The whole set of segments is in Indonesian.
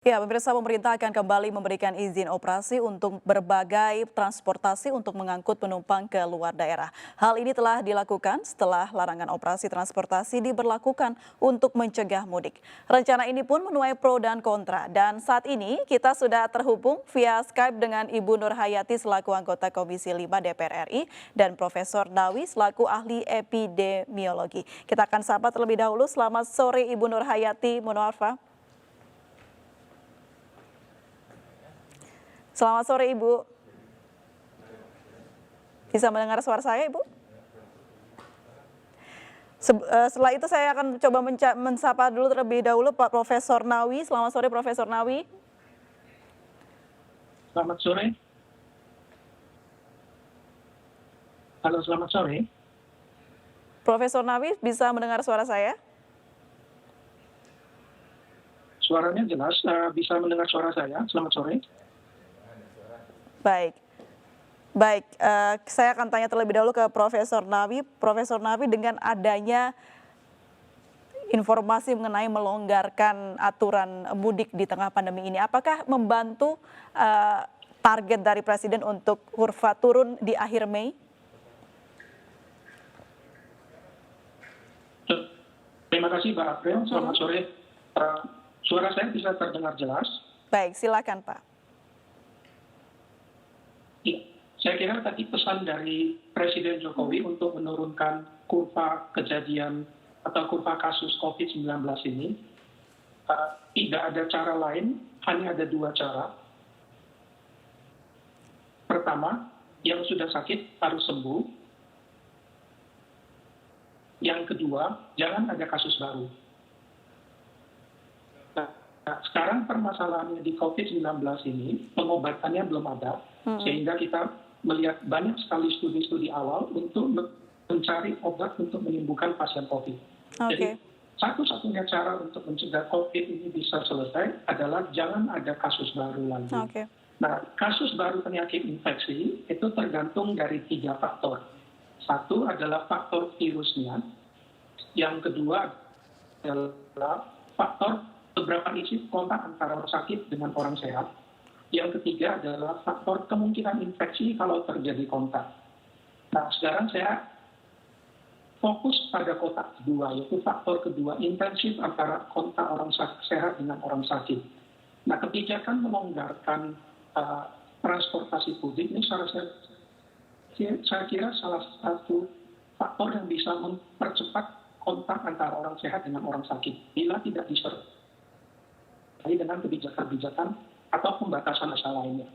Ya, pemirsa, pemerintah akan kembali memberikan izin operasi untuk berbagai transportasi untuk mengangkut penumpang ke luar daerah. Hal ini telah dilakukan setelah larangan operasi transportasi diberlakukan untuk mencegah mudik. Rencana ini pun menuai pro dan kontra. Dan saat ini kita sudah terhubung via Skype dengan Ibu Nur Hayati selaku anggota Komisi 5 DPR RI dan Profesor Nawi selaku ahli epidemiologi. Kita akan sapa terlebih dahulu. Selamat sore Ibu Nur Hayati, mohon maaf, Pak. Selamat sore Ibu. Bisa mendengar suara saya Ibu? Setelah itu saya akan coba mensapa dulu terlebih dahulu Pak Profesor Nawi. Selamat sore Profesor Nawi. Selamat sore. Halo, selamat sore. Profesor Nawi bisa mendengar suara saya? Suaranya jelas, bisa mendengar suara saya. Selamat sore. Baik. Baik, saya akan tanya terlebih dahulu ke Profesor Nawi. Profesor Nawi, dengan adanya informasi mengenai melonggarkan aturan mudik di tengah pandemi ini, apakah membantu target dari Presiden untuk kurva turun di akhir Mei? Terima kasih Mbak April, selamat sore. Suara saya bisa terdengar jelas? Baik, silakan Pak. Ya, saya kira tadi pesan dari Presiden Jokowi untuk menurunkan kurva kejadian atau kurva kasus COVID-19 ini, tidak ada cara lain, hanya ada dua cara. Pertama, yang sudah sakit harus sembuh. Yang kedua, jangan ada kasus baru. Nah, sekarang permasalahannya di COVID-19 ini, pengobatannya belum ada, sehingga kita melihat banyak sekali studi-studi awal untuk mencari obat untuk menyembuhkan pasien COVID. Jadi, satu-satunya cara untuk mencegah COVID ini bisa selesai adalah jangan ada kasus baru lagi. Nah, kasus baru penyakit infeksi itu tergantung dari 3 faktor. Satu adalah faktor virusnya, yang kedua adalah faktor beberapa isi kontak antara orang sakit dengan orang sehat, yang ketiga adalah faktor kemungkinan infeksi kalau terjadi kontak. Nah, sekarang saya fokus pada kotak kedua, yaitu faktor kedua, intensif antara kontak orang sehat dengan orang sakit. Nah, kebijakan melonggarkan transportasi publik ini saya kira salah satu faktor yang bisa mempercepat kontak antara orang sehat dengan orang sakit bila tidak disertai dengan kebijakan-kebijakan atau pembatasan massa lainnya.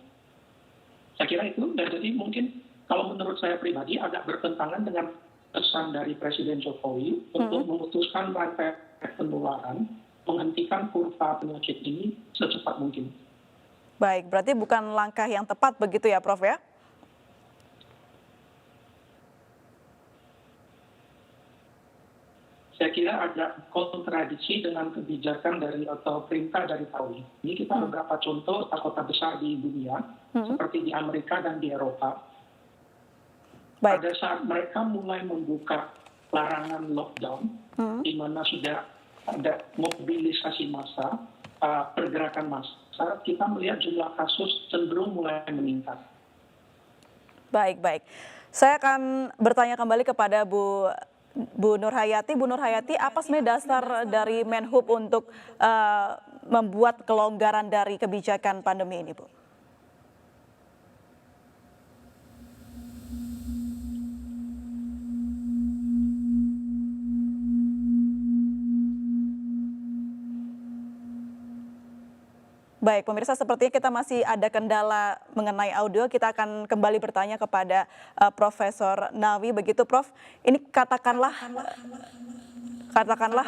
Saya kira itu, dan jadi mungkin kalau menurut saya pribadi agak bertentangan dengan pesan dari Presiden Jokowi untuk memutuskan rantai penularan, menghentikan kurva penyakit ini secepat mungkin. Baik, berarti bukan langkah yang tepat begitu ya Prof ya? Saya kira ada kontradiksi dengan kebijakan dari atau perintah dari tahun ini. Kita beberapa contoh kota besar di dunia, seperti di Amerika dan di Eropa. Pada saat mereka mulai membuka larangan lockdown, di mana sudah ada mobilisasi massa, pergerakan massa, kita melihat jumlah kasus cenderung mulai meningkat. Baik, baik. Saya akan bertanya kembali kepada Bu Nur Hayati. Bu Nur Hayati, apa sebenarnya dasar dari Menhub untuk membuat kelonggaran dari kebijakan pandemi ini, Bu? Baik, pemirsa, sepertinya kita masih ada kendala mengenai audio. Kita akan kembali bertanya kepada Profesor Nawi. Begitu, Prof. Ini katakanlah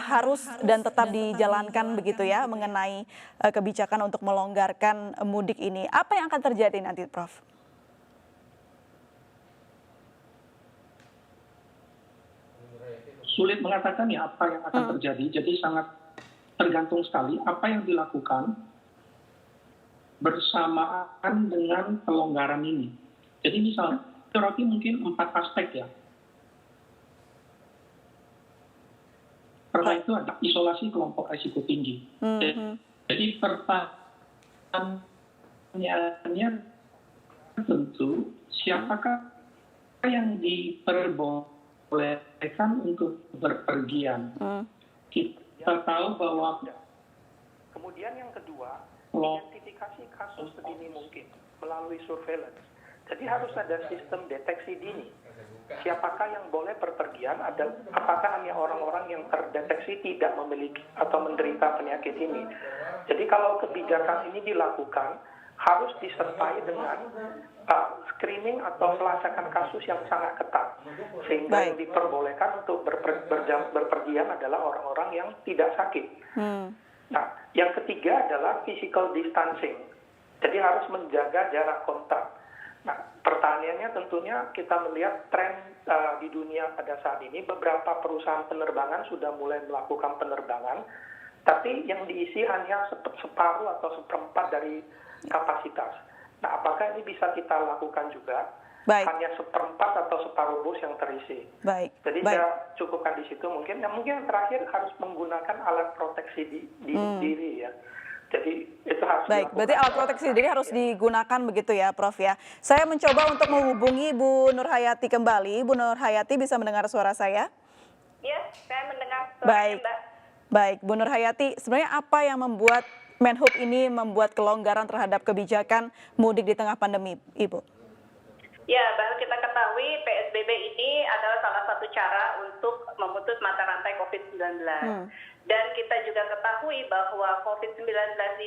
harus dan tetap dijalankan begitu ya mengenai kebijakan untuk melonggarkan mudik ini. Apa yang akan terjadi nanti, Prof? Sulit mengatakan ya apa yang akan terjadi. Jadi sangat tergantung sekali apa yang dilakukan bersamaan dengan pelonggaran ini. Jadi misalnya, terapi mungkin 4 aspek ya. Pertama itu ada isolasi kelompok risiko tinggi. Jadi pertama pertanyaannya tentu siapakah yang diperbolehkan untuk berpergian. Kita tahu bahwa kemudian yang kedua, kalau identifikasi kasus sedini mungkin melalui surveillance. Jadi harus ada sistem deteksi dini. Siapakah yang boleh berpergian? Apakah hanya orang-orang yang terdeteksi tidak memiliki atau menderita penyakit ini? Jadi kalau kebijakan ini dilakukan, harus disertai dengan screening atau pelacakan kasus yang sangat ketat. Sehingga yang diperbolehkan untuk berpergian adalah orang-orang yang tidak sakit. Nah, yang ketiga adalah physical distancing. Jadi harus menjaga jarak kontak. Nah, pertanyaannya tentunya kita melihat tren di dunia pada saat ini, beberapa perusahaan penerbangan sudah mulai melakukan penerbangan, tapi yang diisi hanya separuh atau seperempat dari kapasitas. Nah, apakah ini bisa kita lakukan juga? Hanya seperempat atau separuh bus yang terisi. Jadi saya cukupkan di situ mungkin. Yang mungkin yang terakhir harus menggunakan alat proteksi diri ya. Jadi itu harus dilakukan. Berarti alat proteksi diri harus digunakan begitu ya, Prof ya. Saya mencoba untuk menghubungi Bu Nur Hayati kembali. Bu Nur Hayati bisa mendengar suara saya? Ya, saya mendengar suaranya, Mbak. Baik, Bu Nur Hayati, sebenarnya apa yang membuat Menhub ini membuat kelonggaran terhadap kebijakan mudik di tengah pandemi, Ibu? Ya, baru kita ketahui PSBB ini adalah salah satu cara untuk memutus mata rantai COVID-19. Dan kita juga ketahui bahwa COVID-19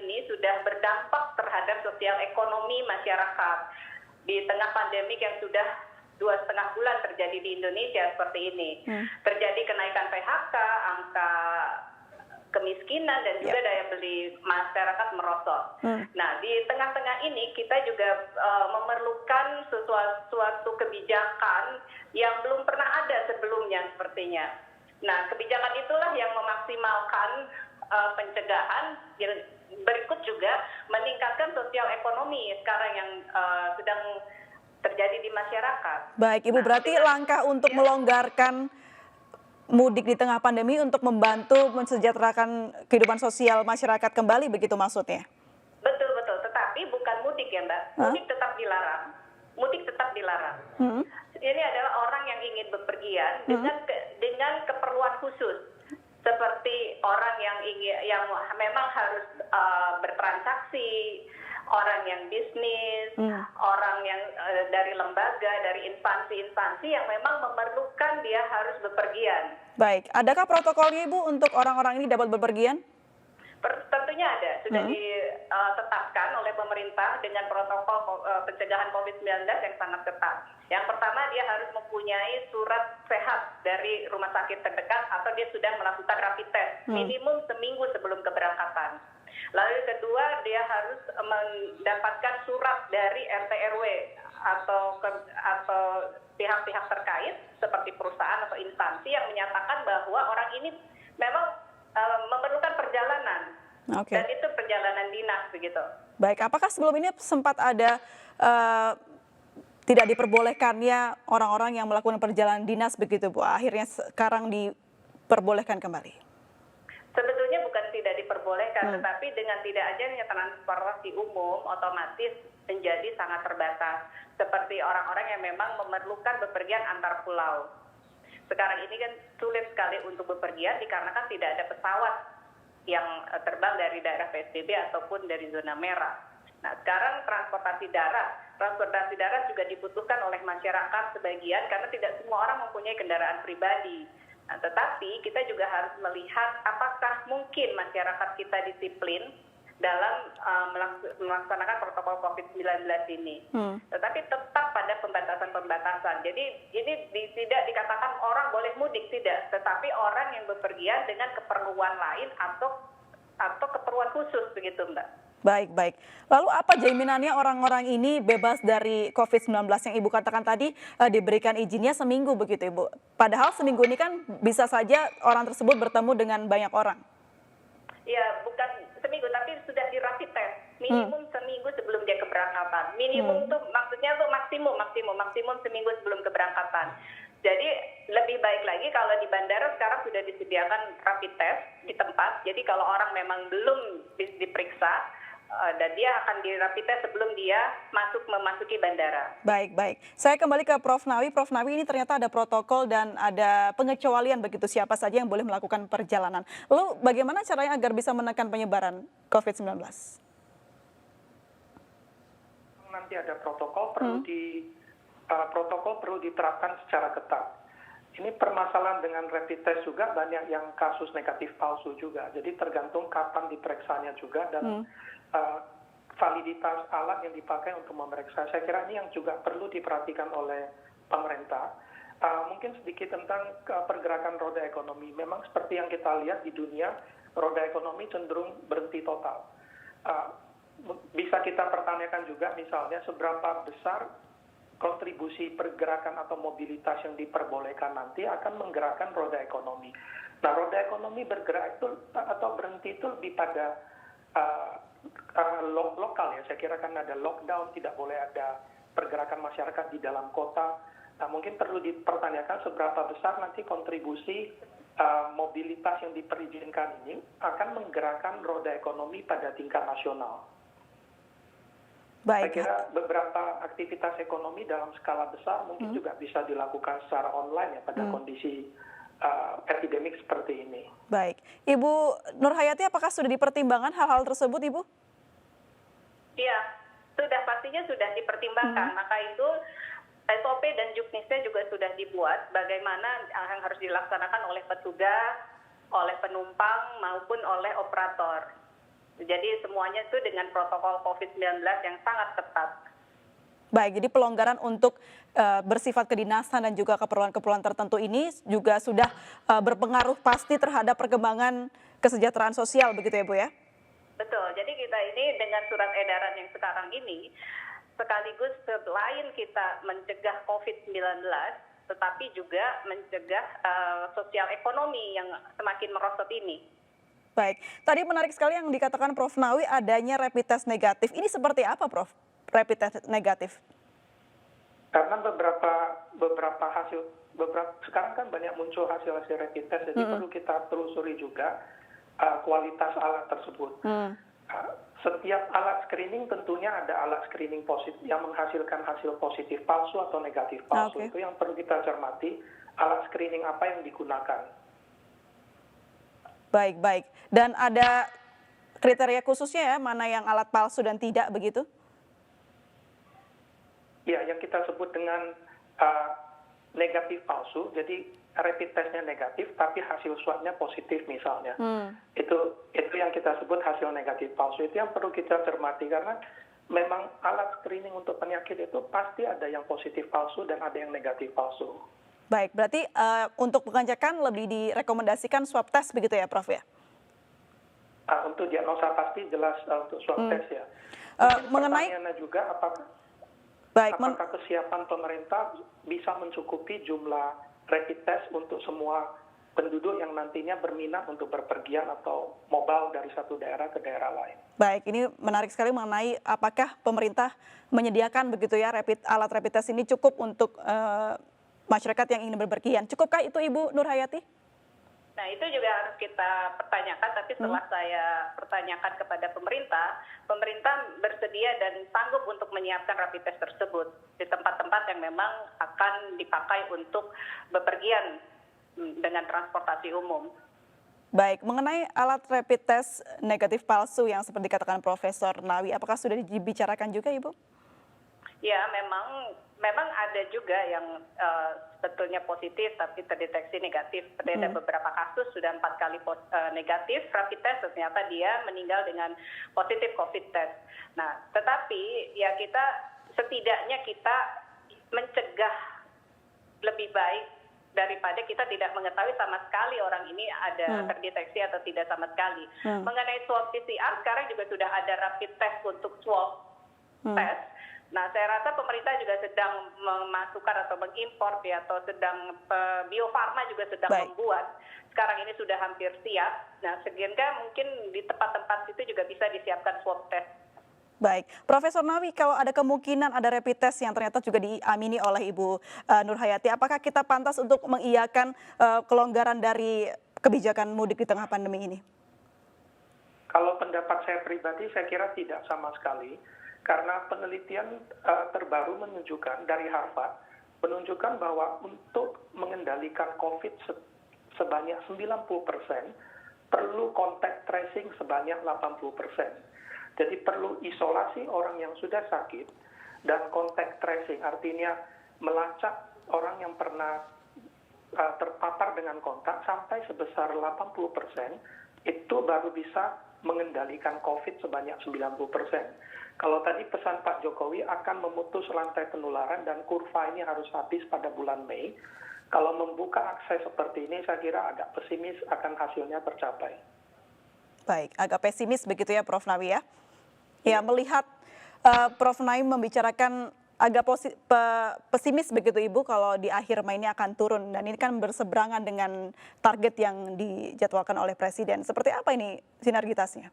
ini sudah berdampak terhadap sosial ekonomi masyarakat. Di tengah pandemik yang sudah 2,5 bulan terjadi di Indonesia seperti ini. Terjadi kenaikan PHK, angka kemiskinan dan juga daya beli masyarakat merosot. Nah, di tengah-tengah ini kita juga memerlukan suatu kebijakan yang belum pernah ada sebelumnya sepertinya. Nah, kebijakan itulah yang memaksimalkan pencegahan, berikut juga meningkatkan sosial ekonomi sekarang yang sedang terjadi di masyarakat. Baik, Ibu, berarti langkah untuk melonggarkan mudik di tengah pandemi untuk membantu mensejahterakan kehidupan sosial masyarakat kembali, begitu maksudnya? Betul, tetapi bukan mudik ya, Mbak. Mudik tetap dilarang. Ini adalah orang yang ingin bepergian dengan keperluan khusus, seperti orang yang memang harus bertransaksi, orang yang bisnis, orang yang dari lembaga, dari instansi-instansi yang memang memerlukan dia harus bepergian. Baik, adakah protokolnya, Ibu, untuk orang-orang ini dapat bepergian? Tentunya ada, sudah ditetapkan oleh pemerintah dengan protokol pencegahan COVID-19 yang sangat ketat. Yang pertama, dia harus mempunyai surat sehat dari rumah sakit terdekat atau dia sudah melakukan rapid test minimum seminggu sebelum keberangkatan. Lalu yang kedua, dia harus mendapatkan surat dari RT RW atau pihak-pihak terkait seperti perusahaan atau instansi yang menyatakan bahwa orang ini memang memerlukan perjalanan. Dan itu perjalanan dinas begitu. Baik, apakah sebelum ini sempat ada tidak diperbolehkannya orang-orang yang melakukan perjalanan dinas begitu, Bu? Akhirnya sekarang diperbolehkan kembali. Sebetulnya bukan tidak diperbolehkan, tetapi dengan tidak adanya transportasi umum otomatis menjadi sangat terbatas. Seperti orang-orang yang memang memerlukan bepergian antar pulau. Sekarang ini kan sulit sekali untuk bepergian dikarenakan tidak ada pesawat yang terbang dari daerah PSBB ataupun dari zona merah. Nah, sekarang transportasi darat juga dibutuhkan oleh masyarakat sebagian karena tidak semua orang mempunyai kendaraan pribadi. Nah, tetapi kita juga harus melihat apakah mungkin masyarakat kita disiplin dalam melaksanakan protokol COVID-19 ini. Tetapi tetap pada pembatasan-pembatasan. Jadi ini tidak dikatakan orang boleh mudik, tidak. Tetapi orang yang bepergian dengan keperluan lain atau keperluan khusus begitu, Mbak. Baik. Lalu apa jaminannya orang-orang ini bebas dari COVID-19 yang Ibu katakan tadi diberikan izinnya seminggu begitu, Ibu? Padahal seminggu ini kan bisa saja orang tersebut bertemu dengan banyak orang. Ya, bukan seminggu, tapi sudah di rapid test. Minimum seminggu sebelum dia keberangkatan. Minimum tuh maksudnya tuh maksimum seminggu sebelum keberangkatan. Jadi lebih baik lagi kalau di bandara sekarang sudah disediakan rapid test di tempat. Jadi kalau orang memang belum diperiksa, dan dia akan di rapid test sebelum dia memasuki bandara. Baik, baik. Saya kembali ke Prof. Nawi. Prof. Nawi, ini ternyata ada protokol dan ada pengecualian begitu siapa saja yang boleh melakukan perjalanan. Lalu bagaimana caranya agar bisa menekan penyebaran COVID-19? Nanti ada protokol protokol perlu diterapkan secara ketat. Ini permasalahan dengan rapid test juga banyak yang kasus negatif palsu juga. Jadi tergantung kapan diperiksanya juga dan validitas alat yang dipakai untuk memeriksa. Saya kira ini yang juga perlu diperhatikan oleh pemerintah. Mungkin sedikit tentang pergerakan roda ekonomi. Memang seperti yang kita lihat di dunia, roda ekonomi cenderung berhenti total. Bisa kita pertanyakan juga misalnya seberapa besar kontribusi pergerakan atau mobilitas yang diperbolehkan nanti akan menggerakkan roda ekonomi. Nah, roda ekonomi bergerak itu atau berhenti itu lebih pada lokal ya. Saya kira kan ada lockdown, tidak boleh ada pergerakan masyarakat di dalam kota. Nah, mungkin perlu dipertanyakan seberapa besar nanti kontribusi mobilitas yang diperizinkan ini akan menggerakkan roda ekonomi pada tingkat nasional. Saya Baik. kira beberapa aktivitas ekonomi dalam skala besar mungkin juga bisa dilakukan secara online ya pada kondisi epidemik seperti ini. Baik. Ibu Nurhayati, apakah sudah dipertimbangkan hal-hal tersebut, Ibu? Iya, pastinya sudah dipertimbangkan. Maka itu SOP dan juknisnya juga sudah dibuat bagaimana yang harus dilaksanakan oleh petugas, oleh penumpang maupun oleh operator. Jadi semuanya itu dengan protokol COVID-19 yang sangat ketat. Baik, jadi pelonggaran untuk bersifat kedinasan dan juga keperluan-keperluan tertentu ini juga sudah berpengaruh pasti terhadap perkembangan kesejahteraan sosial begitu ya Bu ya? Betul, jadi kita ini dengan surat edaran yang sekarang ini sekaligus selain kita mencegah COVID-19 tetapi juga mencegah sosial ekonomi yang semakin merosot ini. Baik, tadi menarik sekali yang dikatakan Prof. Nawi adanya rapid test negatif. Ini seperti apa Prof? Rapid test negatif? Karena beberapa hasil sekarang kan banyak muncul hasil-hasil rapid test, jadi perlu kita telusuri juga kualitas alat tersebut. Setiap alat screening tentunya ada alat screening positif yang menghasilkan hasil positif palsu atau negatif palsu. Okay. Itu yang perlu kita cermati, alat screening apa yang digunakan. Baik, baik. Dan ada kriteria khususnya ya, mana yang alat palsu dan tidak begitu? Ya, yang kita sebut dengan negatif palsu, jadi rapid testnya negatif, tapi hasil swabnya positif misalnya. Itu yang kita sebut hasil negatif palsu. Itu yang perlu kita cermati karena memang alat screening untuk penyakit itu pasti ada yang positif palsu dan ada yang negatif palsu. Baik, berarti untuk pengecekan lebih direkomendasikan swab test begitu ya Prof ya? Untuk diagnosa pasti jelas untuk swab test ya. Mengenai pertanyaannya juga apakah kesiapan pemerintah bisa mencukupi jumlah rapid test untuk semua penduduk yang nantinya berminat untuk berpergian atau mobile dari satu daerah ke daerah lain. Baik, ini menarik sekali mengenai apakah pemerintah menyediakan begitu ya alat rapid test ini cukup untuk masyarakat yang ingin berpergian. Cukupkah itu Ibu Nurhayati? Nah itu juga harus kita pertanyakan, tapi setelah saya pertanyakan kepada pemerintah bersedia dan sanggup untuk menyiapkan rapid test tersebut di tempat-tempat yang memang akan dipakai untuk bepergian dengan transportasi umum. Baik, mengenai alat rapid test negatif palsu yang seperti dikatakan Profesor Nawi, apakah sudah dibicarakan juga Ibu? Ya, memang ada juga yang sebetulnya positif tapi terdeteksi negatif. Ada beberapa kasus sudah 4 kali negatif rapid test, ternyata dia meninggal dengan positif COVID test. Nah, tetapi ya setidaknya kita mencegah lebih baik daripada kita tidak mengetahui sama sekali orang ini ada terdeteksi atau tidak sama sekali. Mengenai swab PCR, sekarang juga sudah ada rapid test untuk swab test. Nah, saya rasa pemerintah juga sedang memasukkan atau mengimpor ya, atau sedang Bio Farma juga sedang membuat. Sekarang ini sudah hampir siap. Nah, sehingga mungkin di tempat-tempat itu juga bisa disiapkan swab test. Baik, Profesor Nawi, kalau ada kemungkinan ada rapid test yang ternyata juga diamini oleh Ibu Nurhayati, apakah kita pantas untuk mengiyakan kelonggaran dari kebijakan mudik di tengah pandemi ini? Kalau pendapat saya pribadi, saya kira tidak sama sekali. Karena penelitian terbaru menunjukkan dari Harvard, menunjukkan bahwa untuk mengendalikan COVID sebanyak 90%, perlu contact tracing sebanyak 80%. Jadi perlu isolasi orang yang sudah sakit dan contact tracing, artinya melacak orang yang pernah terpapar dengan kontak sampai sebesar 80%, itu baru bisa mengendalikan COVID sebanyak 90%. Kalau tadi pesan Pak Jokowi akan memutus rantai penularan dan kurva ini harus habis pada bulan Mei, kalau membuka akses seperti ini saya kira agak pesimis akan hasilnya tercapai. Baik, agak pesimis begitu ya Prof. Nawi ya. Ya, melihat Prof. Naim membicarakan agak pesimis begitu Ibu kalau di akhir Mei ini akan turun, dan ini kan berseberangan dengan target yang dijadwalkan oleh Presiden. Seperti apa ini sinergitasnya?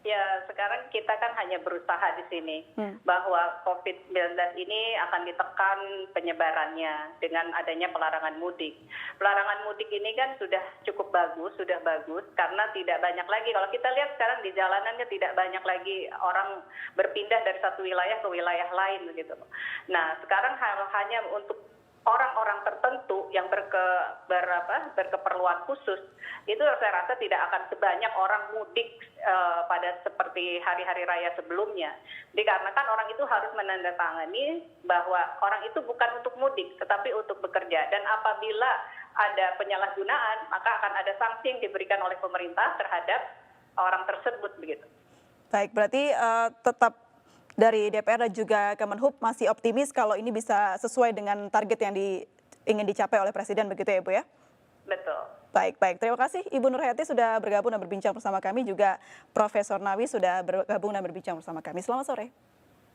Ya, sekarang kita kan hanya berusaha di sini bahwa COVID-19 ini akan ditekan penyebarannya dengan adanya pelarangan mudik. Pelarangan mudik ini kan sudah cukup bagus, karena tidak banyak lagi. Kalau kita lihat sekarang di jalanannya tidak banyak lagi orang berpindah dari satu wilayah ke wilayah lain begitu. Nah, sekarang hanya untuk orang-orang tertentu yang berkeperluan khusus, itu saya rasa tidak akan sebanyak orang mudik pada seperti hari-hari raya sebelumnya. Dikarenakan orang itu harus menandatangani bahwa orang itu bukan untuk mudik, tetapi untuk bekerja. Dan apabila ada penyalahgunaan, maka akan ada sanksi yang diberikan oleh pemerintah terhadap orang tersebut begitu. Baik, berarti tetap dari DPR dan juga Kemenhub masih optimis kalau ini bisa sesuai dengan target yang ingin dicapai oleh Presiden begitu ya Ibu ya? Betul. Baik. Terima kasih Ibu Nurhayati sudah bergabung dan berbincang bersama kami, juga Profesor Nawi sudah bergabung dan berbincang bersama kami. Selamat sore.